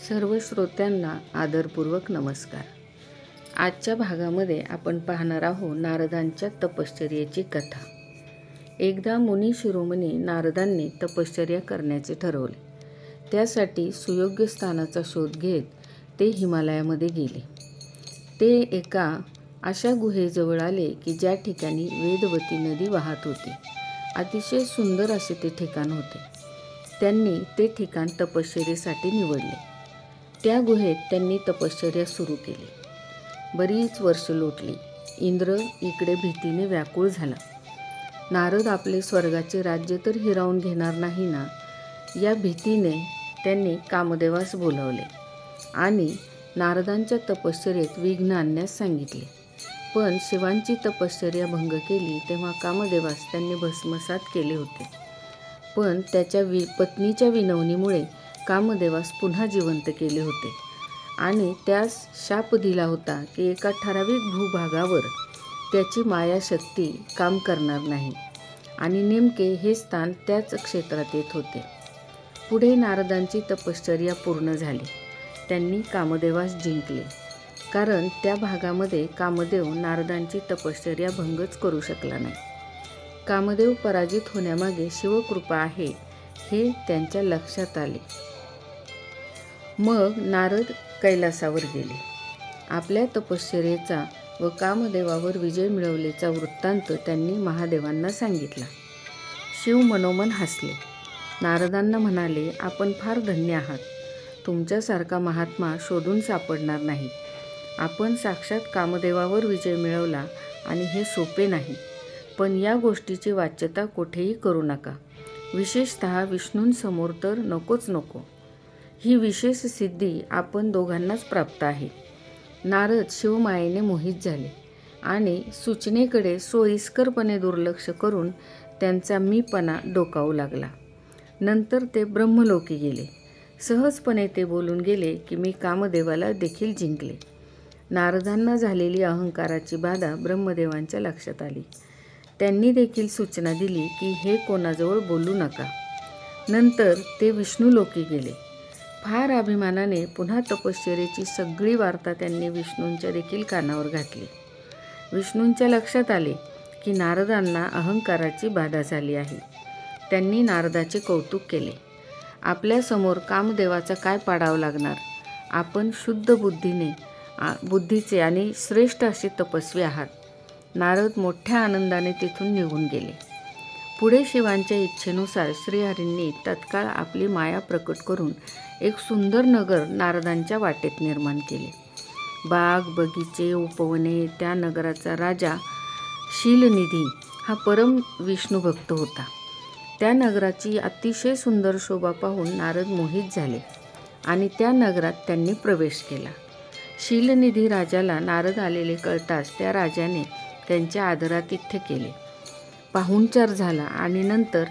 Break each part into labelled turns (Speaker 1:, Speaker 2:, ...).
Speaker 1: सर्व श्रोत्यांना आदरपूर्वक नमस्कार। आजच्या भागामध्ये आपण पाहणार आहोत नारदांच्या तपश्चर्येची कथा। एकदा मुनी शिरोमणी नारदांनी तपश्चर्या करण्याचे ठरवले। त्यासाठी सुयोग्य स्थानाचा शोध घेत ते हिमालयामध्ये गेले। ते एका अशा गुहेजवळ आले की ज्या ठिकाणी वेदवती नदी वाहत होती। अतिशय सुंदर असे ते ठिकाण होते। त्यांनी ते ठिकाण तपश्चर्येसाठी निवडले। त्या गुहेत त्यांनी तपश्चर्या सुरू केली। बरीच वर्ष लोटली। इंद्र इकडे भीतीने व्याकुळ झाला। नारद आपले स्वर्गाचे राज्य तर हिरावून घेणार नाही ना, या भीतीने त्यांनी कामदेवास बोलावले आणि नारदांच्या तपश्चर्येत विघ्न आणण्यास सांगितले। पण शिवांची तपश्चर्या भंग केली तेव्हा कामदेवास त्यांनी भस्मसात केले होते। पण त्याच्या पत्नीच्या विनवणीमुळे कामदेवास पुन्हा जिवंत केले होते आणि त्यास शाप दिला होता की एका ठराविक भूभागावर त्याची मायाशक्ती काम करणार नाही आणि नेमके हे स्थान त्याच क्षेत्रात येत होते। पुढे नारदांची तपश्चर्या पूर्ण झाली। त्यांनी कामदेवास जिंकले, कारण त्या भागामध्ये कामदेव नारदांची तपश्चर्या भंगच करू शकला नाही। कामदेव पराजित होण्यामागे शिवकृपा आहे हे त्यांच्या लक्षात आले। मग नारद कैलासावर गेले। आपल्या तपश्चर्येचा व कामदेवावर विजय मिळवल्याचा वृत्तांत त्यांनी महादेवांना सांगितला। शिव मनोमन हसले। नारदांना म्हणाले, आपण फार धन्य आहात। तुमच्यासारखा महात्मा शोधून सापडणार नाही। आपण साक्षात कामदेवावर विजय मिळवला आणि हे सोपे नाही। पण या गोष्टीची वाच्यता कोठेही करू नका, विशेषतः विष्णूंसमोर तर नकोच नको। ही विशेष सिद्धी आपण दोघांनाच प्राप्त आहे। नारद शिवमायेने मोहित झाले आणि सूचनेकडे सोयीस्करपणे दुर्लक्ष करून त्यांचा मीपणा डोकावू लागला। नंतर ते ब्रह्मलोकी गेले। सहजपणे ते बोलून गेले की मी कामदेवाला देखील जिंकले। नारदांना झालेली अहंकाराची बाधा ब्रह्मदेवांच्या लक्षात आली। त्यांनी देखील सूचना दिली की हे कोणाजवळ बोलू नका। नंतर ते विष्णुलोकी गेले। फार अभिमानाने पुन्हा तपश्चर्येची सगळी वार्ता त्यांनी विष्णूंच्या देखील कानावर घातली। विष्णूंच्या लक्षात आले की नारदांना अहंकाराची बाधा झाली आहे। त्यांनी नारदाचे कौतुक केले। आपल्यासमोर कामदेवाचा काय पाडाव लागणार? आपण शुद्ध बुद्धीचे आणि श्रेष्ठ असे तपस्वी आहात। नारद मोठ्या आनंदाने तिथून निघून गेले। पुढे शिवांच्या इच्छेनुसार श्रीहरींनी तत्काळ आपली माया प्रकट करून एक सुंदर नगर नारदांच्या वाटेत निर्माण केले। बाग, बगीचे, उपवने, त्या नगराचा राजा शीलनिधी हा परम विष्णुभक्त होता। त्या नगराची अतिशय सुंदर शोभा पाहून नारद मोहित झाले आणि त्या नगरात त्यांनी प्रवेश केला। शीलनिधी राजाला नारद आलेले कळताच त्या राजाने त्यांच्या आदरातिथ्य केले, पाहुणचार झाला आणि नंतर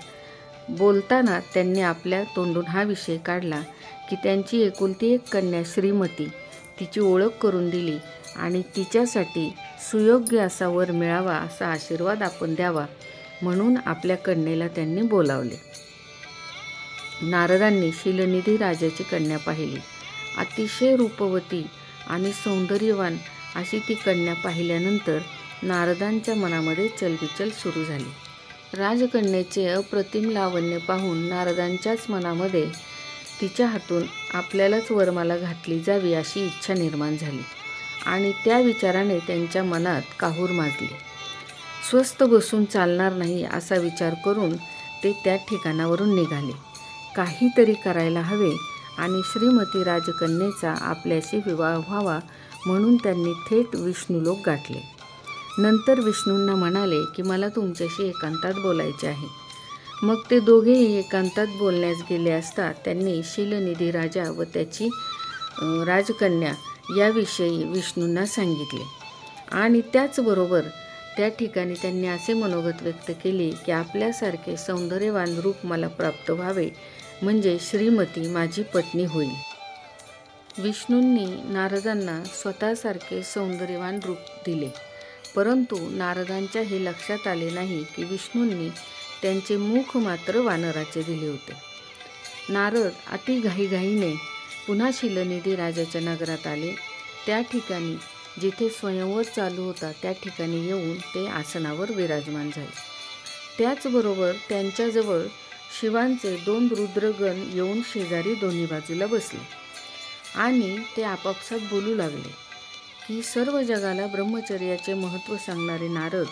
Speaker 1: बोलताना त्यांनी आपल्या तोंडून हा विषय काढला की त्यांची एकुलती एक कन्या श्रीमती, तिची ओळख करून दिली आणि तिच्यासाठी सुयोग्य असा वर मिळावा असा आशीर्वाद आपण द्यावा म्हणून आपल्या कन्येला त्यांनी बोलावले। नारदांनी शीलनिधी राजाची कन्या पाहिली। अतिशय रूपवती आणि सौंदर्यवान अशी ती कन्या पाहिल्यानंतर नारदांच्या मनामध्ये चलबिचल सुरू झाली। राजकन्येचे अप्रतिम लावण्य पाहून नारदांच्याच मनामध्ये तिच्या हातून आपल्यालाच वरमाला घातली जावी अशी इच्छा निर्माण झाली आणि त्या विचाराने त्यांच्या मनात काहूर माजली। स्वस्थ बसून चालणार नाही असा विचार करून ते त्या ठिकाणावरून निघाले। काहीतरी करायला हवे आणि श्रीमती राजकन्येचा आपल्याशी विवाह व्हावा म्हणून त्यांनी थेट विष्णुलोक गाठले। नंतर विष्णूंना म्हणाले की मला तुमच्याशी एकांतात बोलायचे आहे। मग ते दोघेही एकांतात बोलण्यास गेले असता त्यांनी शीलनिधी राजा व त्याची राजकन्या याविषयी विष्णूंना सांगितले आणि त्याचबरोबर त्या ठिकाणी त्यांनी असे मनोगत व्यक्त केले की आपल्यासारखे सौंदर्यवान रूप मला प्राप्त व्हावे म्हणजे श्रीमती माझी पत्नी होईल। विष्णूंनी नारदांना स्वतःसारखे सौंदर्यवान रूप दिले, परंतु नारदांच्या हे लक्षात आले नाही की विष्णूंनी त्यांचे मुख मात्र वानराचे दिले होते। नारद अति घाईघाईने पुन्हा शीलनिधी राजाच्या नगरात आले. त्या ठिकाणी जिथे स्वयंवर चालू होता त्या ठिकाणी येऊन ते आसनावर विराजमान झाले. त्याचबरोबर त्यांच्याजवळ शिवांचे 2 रुद्रगण येऊन शेजारी दोन्ही बाजूला बसले आणि ते आपापसात बोलू लागले की सर्व जगाला ब्रह्मचर्याचे महत्त्व सांगणारे नारद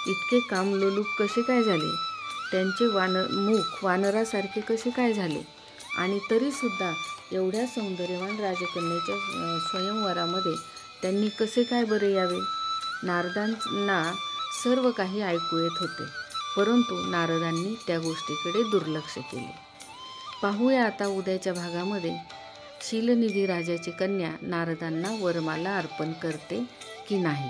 Speaker 1: इतके कामलोलूप कसे काय झाले, त्यांचे मुख वानरासारखे कसे काय झाले आणि तरीसुद्धा एवढ्या सौंदर्यवान राजकन्येच्या स्वयंवरामध्ये त्यांनी कसे काय बरे यावे. नारदांना सर्व काही ऐकू येत होते, परंतु नारदांनी त्या गोष्टीकडे दुर्लक्ष केले. पाहूया आता उद्याच्या भागामध्ये शीलनिधी राजाची कन्या नारदांना वरमाला अर्पण करते की नाही.